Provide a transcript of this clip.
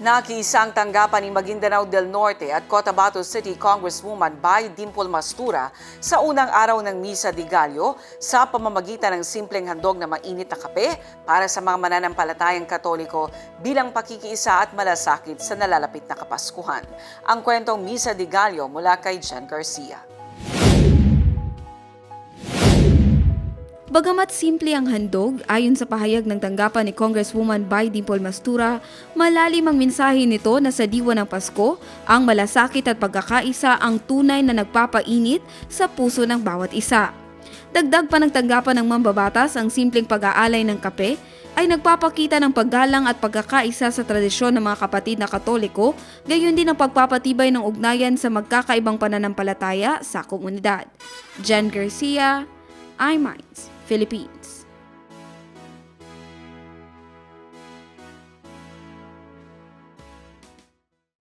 Nakiisang tanggapan ni Maguindanao del Norte at Cotabato City Congresswoman Bay Dimple Mastura sa unang araw ng Misa de Gallo sa pamamagitan ng simpleng handog na mainit na kape para sa mga mananampalatayang Katoliko bilang pakikiisa at malasakit sa nalalapit na Kapaskuhan. Ang kwentong Misa de Gallo mula kay Jen Garcia. Bagamat simple ang handog, ayon sa pahayag ng tanggapan ni Congresswoman Bay Dimple Mastura, malalim ang mensahe nito na sa diwa ng Pasko, ang malasakit at pagkakaisa ang tunay na nagpapainit sa puso ng bawat isa. Dagdag pa ng tanggapan ng mambabatas, ang simpleng pag-aalay ng kape ay nagpapakita ng paggalang at pagkakaisa sa tradisyon ng mga kapatid na Katoliko, gayon din ang pagpapatibay ng ugnayan sa magkakaibang pananampalataya sa komunidad. Jen Garcia, iMinds, Philippines.